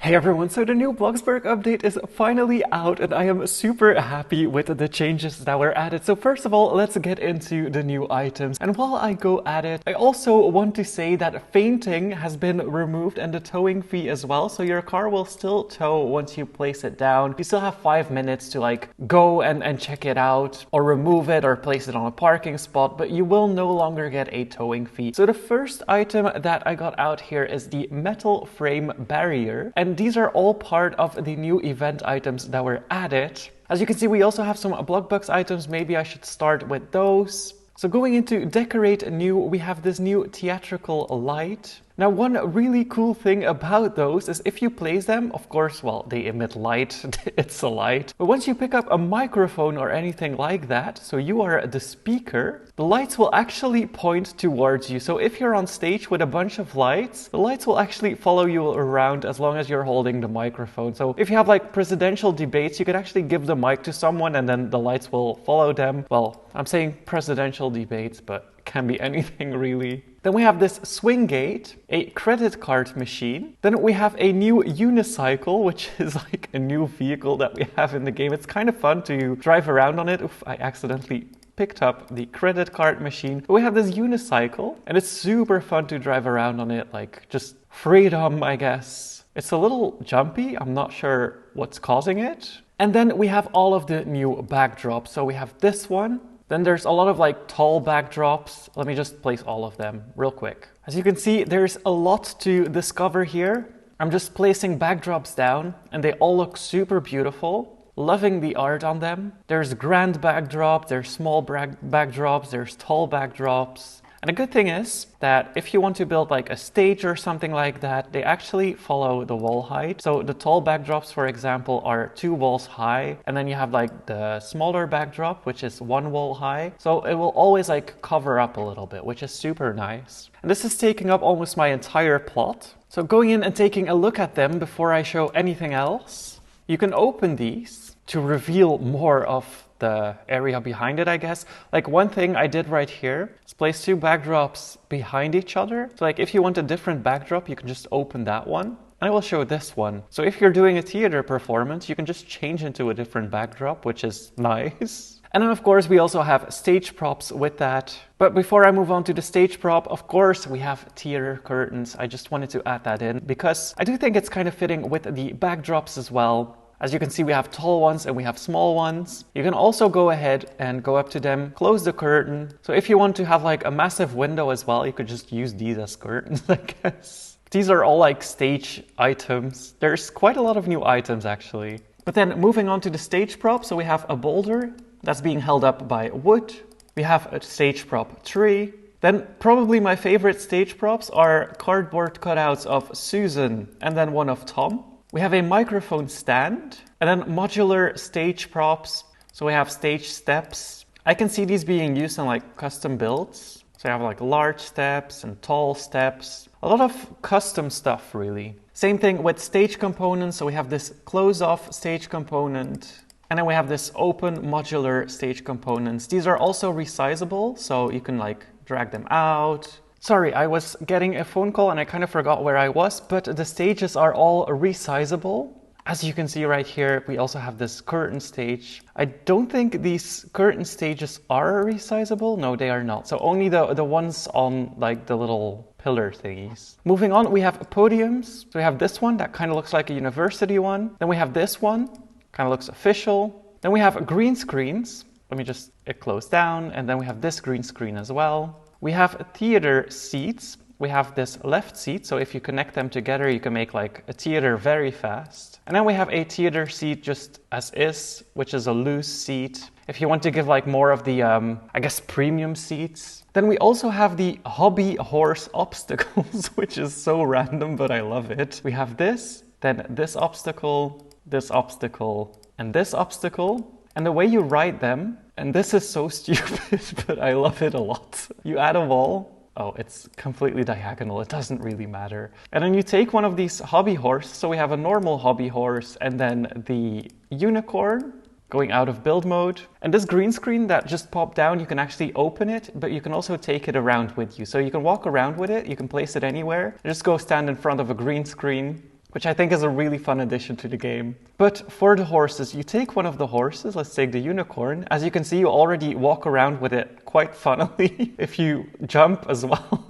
Hey everyone, so the new Bloxburg update is finally out and I am super happy with the changes that were added. So first of all, let's get into the new items. And while I go at it, I also want to say that fainting has been removed and the towing fee as well. So your car will still tow once you place it down. You still have 5 minutes to go and check it out or remove it or place it on a parking spot, but you will no longer get a towing fee. So the first item that I got out here is the metal frame barrier. And these are all part of the new event items that were added. As you can see, we also have some Bloxburg items. Maybe I should start with those. So going into decorate new, we have this new theatrical light. Now, one really cool thing about those is if you place them, of course, well, they emit light, it's a light. But once you pick up a microphone or anything like that, so you are the speaker, the lights will actually point towards you. So if you're on stage with a bunch of lights, the lights will actually follow you around as long as you're holding the microphone. So if you have presidential debates, you could actually give the mic to someone and then the lights will follow them. Well, I'm saying presidential debates, but can be anything really. Then we have this swing gate, a credit card machine. Then we have a new unicycle, which is like a new vehicle that we have in the game. It's kind of fun to drive around on it. Oof, I accidentally picked up the credit card machine. But we have this unicycle and it's super fun to drive around on it, just freedom, I guess. It's a little jumpy. I'm not sure what's causing it. And then we have all of the new backdrops. So we have this one. Then there's a lot of tall backdrops. Let me just place all of them real quick. As you can see, there's a lot to discover here. I'm just placing backdrops down and they all look super beautiful. Loving the art on them. There's grand backdrops, there's small backdrops, there's tall backdrops. And the good thing is that if you want to build a stage or something like that, they actually follow the wall height. So the tall backdrops, for example, are 2 walls high. And then you have the smaller backdrop, which is 1 wall high. So it will always cover up a little bit, which is super nice. And this is taking up almost my entire plot. So going in and taking a look at them before I show anything else, you can open these to reveal more of the area behind it, I guess. One thing I did right here is place 2 backdrops behind each other. So if you want a different backdrop, you can just open that one. And I will show this one. So if you're doing a theater performance, you can just change into a different backdrop, which is nice. And then of course we also have stage props with that. But before I move on to the stage prop, of course we have theater curtains. I just wanted to add that in because I do think it's kind of fitting with the backdrops as well. As you can see, we have tall ones and we have small ones. You can also go ahead and go up to them, close the curtain. So if you want to have a massive window as well, you could just use these as curtains, I guess. These are all stage items. There's quite a lot of new items actually. But then moving on to the stage prop, so we have a boulder that's being held up by wood. We have a stage prop tree. Then probably my favorite stage props are cardboard cutouts of Susan and then one of Tom. We have a microphone stand and then modular stage props. So we have stage steps. I can see these being used in custom builds. So you have large steps and tall steps. A lot of custom stuff really. Same thing with stage components. So we have this close-off stage component. And then we have this open modular stage components. These are also resizable. So you can drag them out. Sorry, I was getting a phone call and I kind of forgot where I was, but the stages are all resizable. As you can see right here, we also have this curtain stage. I don't think these curtain stages are resizable. No, they are not. So only the ones on the little pillar thingies. Moving on, we have podiums. So we have this one that kind of looks like a university one. Then we have this one, kind of looks official. Then we have green screens. Let me just close down. And then we have this green screen as well. We have theater seats. We have this left seat, so if you connect them together, you can make a theater very fast. And then we have a theater seat just as is, which is a loose seat. If you want to give more of the, I guess, premium seats. Then we also have the hobby horse obstacles, which is so random, but I love it. We have this, then this obstacle, and this obstacle. And the way you ride them, and this is so stupid, but I love it a lot. You add a wall. Oh, it's completely diagonal. It doesn't really matter. And then you take one of these hobby horse. So we have a normal hobby horse and then the unicorn going out of build mode. And this green screen that just popped down, you can actually open it, but you can also take it around with you. So you can walk around with it. You can place it anywhere. Just go stand in front of a green screen. which I think is a really fun addition to the game. But for the horses, you take one of the horses, let's take the unicorn. As you can see, you already walk around with it quite funnily. If you jump as well,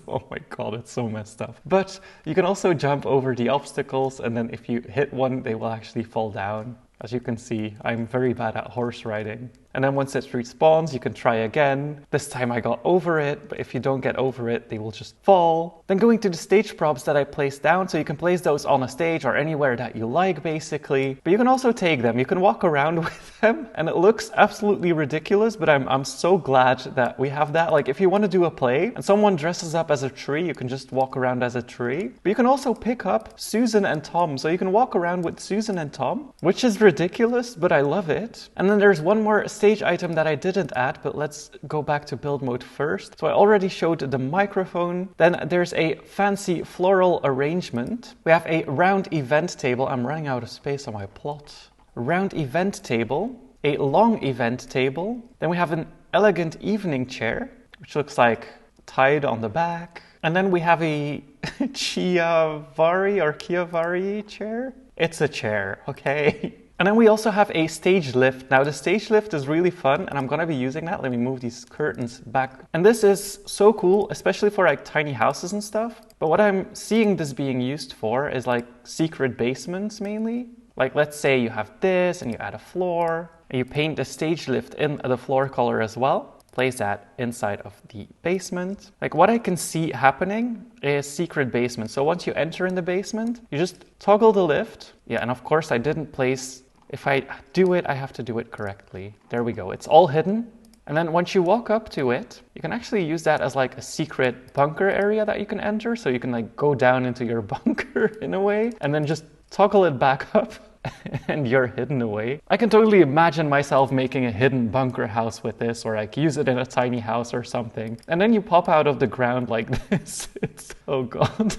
oh my god, it's so messed up. But you can also jump over the obstacles, and then if you hit one, they will actually fall down. As you can see, I'm very bad at horse riding. And then once it respawns, you can try again. This time I got over it, but if you don't get over it, they will just fall. Then going to the stage props that I placed down, so you can place those on a stage or anywhere that you like, basically. But you can also take them, you can walk around with them, and it looks absolutely ridiculous, but I'm so glad that we have that. Like, if you want to do a play, and someone dresses up as a tree, you can just walk around as a tree. But you can also pick up Susan and Tom, so you can walk around with Susan and Tom, which is ridiculous, but I love it. And then there's one more stage item that I didn't add, but let's go back to build mode first. So I already showed the microphone. Then there's a fancy floral arrangement. We have a round event table. I'm running out of space on my plot. Round event table, a long event table. Then we have an elegant evening chair, which looks like tied on the back. And then we have a Chiavari chair. It's a chair, okay? And then we also have a stage lift. Now the stage lift is really fun and I'm gonna be using that. Let me move these curtains back. And this is so cool, especially for like tiny houses and stuff. But what I'm seeing this being used for is like secret basements mainly. Like let's say you have this and you add a floor and you paint the stage lift in the floor color as well. Place that inside of the basement. Like what I can see happening is secret basement. So once you enter in the basement, you just toggle the lift. Yeah, and of course I didn't place, if I do it, I have to do it correctly. There we go, it's all hidden. And then once you walk up to it, you can actually use that as like a secret bunker area that you can enter. So you can like go down into your bunker in a way and then just toggle it back up. And you're hidden away. I can totally imagine myself making a hidden bunker house with this, or like use it in a tiny house or something. And then you pop out of the ground like this. Oh god.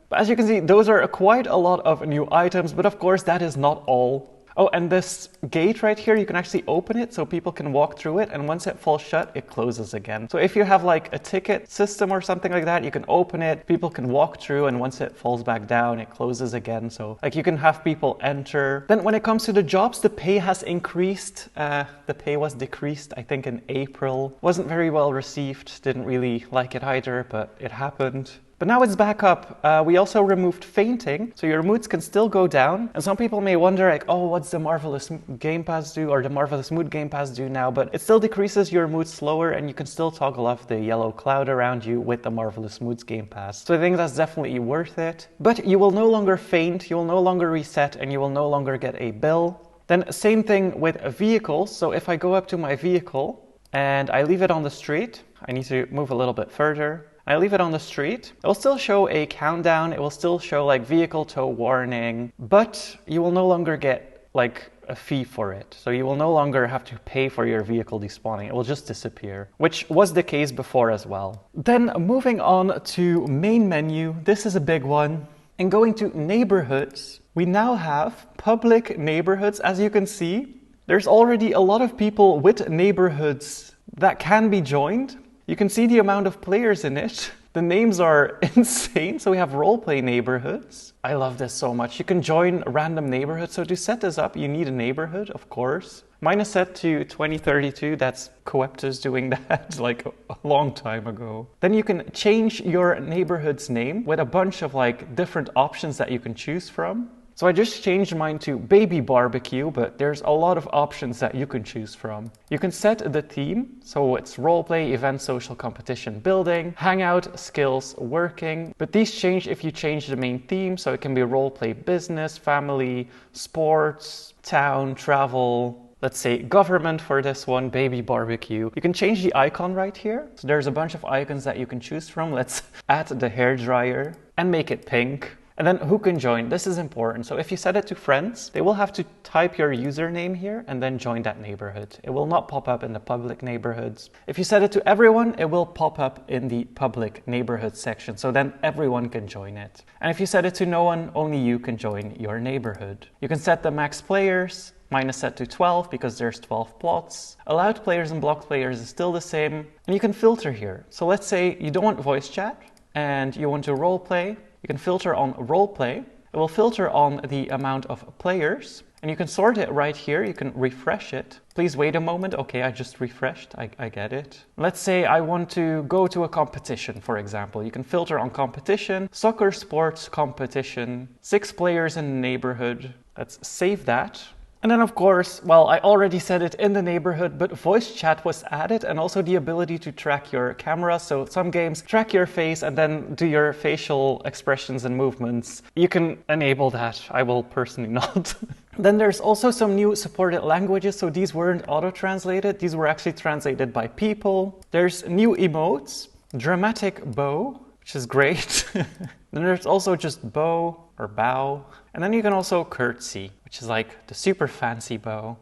But as you can see, those are quite a lot of new items, but of course that is not all. Oh, and this gate right here, you can actually open it so people can walk through it, and once it falls shut, it closes again. So if you have like a ticket system or something like that, you can open it, people can walk through, and once it falls back down, it closes again. So like you can have people enter. Then when it comes to the jobs, the pay has increased. The pay was decreased, I think, in April. Wasn't very well received, didn't really like it either, but it happened. But now it's back up. We also removed fainting, so your moods can still go down. And some people may wonder, like, oh, what's the Marvelous Game Pass do, or the Marvelous Mood Game Pass do now? But it still decreases your mood slower, and you can still toggle off the yellow cloud around you with the Marvelous Moods Game Pass. So I think that's definitely worth it. But you will no longer faint, you will no longer reset, and you will no longer get a bill. Then same thing with vehicles. So if I go up to my vehicle and I leave it on the street, I need to move a little bit further. I leave it on the street, it will still show a countdown, it will still show like vehicle tow warning, but you will no longer get like a fee for it. So you will no longer have to pay for your vehicle despawning, it will just disappear, which was the case before as well. Then moving on to main menu, this is a big one. And going to neighborhoods, we now have public neighborhoods. As you can see, there's already a lot of people with neighborhoods that can be joined. You can see the amount of players in it. The names are insane. So we have roleplay neighborhoods. I love this so much. You can join random neighborhoods. So to set this up, you need a neighborhood, of course. Mine is set to 2032. That's Coeptus doing that like a long time ago. Then you can change your neighborhood's name with a bunch of like different options that you can choose from. So I just changed mine to Baby Barbecue, but there's a lot of options that you can choose from. You can set the theme, so it's roleplay, event, social, competition, building, hangout, skills, working. But these change if you change the main theme, so it can be roleplay, business, family, sports, town, travel. Let's say government for this one, Baby Barbecue. You can change the icon right here. So there's a bunch of icons that you can choose from. Let's add the hairdryer and make it pink. And then who can join? This is important. So if you set it to friends, they will have to type your username here and then join that neighborhood. It will not pop up in the public neighborhoods. If you set it to everyone, it will pop up in the public neighborhood section. So then everyone can join it. And if you set it to no one, only you can join your neighborhood. You can set the max players. Mine is set to 12 because there's 12 plots. Allowed players and blocked players is still the same. And you can filter here. So let's say you don't want voice chat and you want to role play. You can filter on roleplay. It will filter on the amount of players. And you can sort it right here. You can refresh it. Please wait a moment. Okay, I just refreshed. I get it. Let's say I want to go to a competition, for example. You can filter on competition, soccer sports competition, 6 players in the neighborhood. Let's save that. And then of course, well, I already said it in the neighborhood, but voice chat was added and also the ability to track your camera. So some games track your face and then do your facial expressions and movements. You can enable that. I will personally not. Then there's also some new supported languages. So these weren't auto-translated. These were actually translated by people. There's new emotes, dramatic bow, which is great. Then there's also just bow or bow. And then you can also curtsy, which is like the super fancy bow.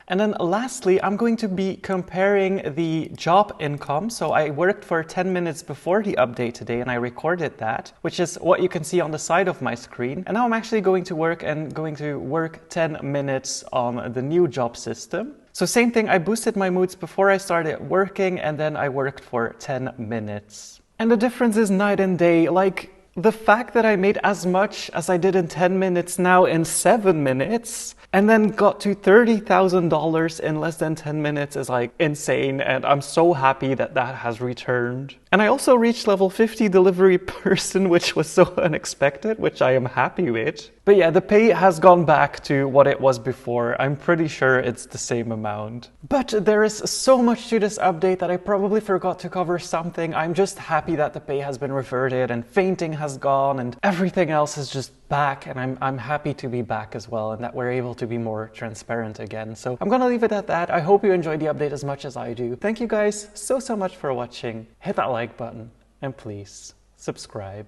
And then lastly, I'm going to be comparing the job income. So I worked for 10 minutes before the update today and I recorded that, which is what you can see on the side of my screen. And now I'm actually going to work 10 minutes on the new job system. So same thing, I boosted my moods before I started working and then I worked for 10 minutes. And the difference is night and day. Like, the fact that I made as much as I did in 10 minutes now in 7 minutes and then got to $30,000 in less than 10 minutes is like insane, and I'm so happy that that has returned. And I also reached level 50 delivery person, which was so unexpected, which I am happy with. But yeah, the pay has gone back to what it was before. I'm pretty sure it's the same amount. But there is so much to this update that I probably forgot to cover something. I'm just happy that the pay has been reverted and fainting has gone and everything else is just back, and I'm happy to be back as well and that we're able to be more transparent again. So I'm gonna leave it at that. I hope you enjoyed the update as much as I do. Thank you guys so much for watching. Hit that like button and please subscribe.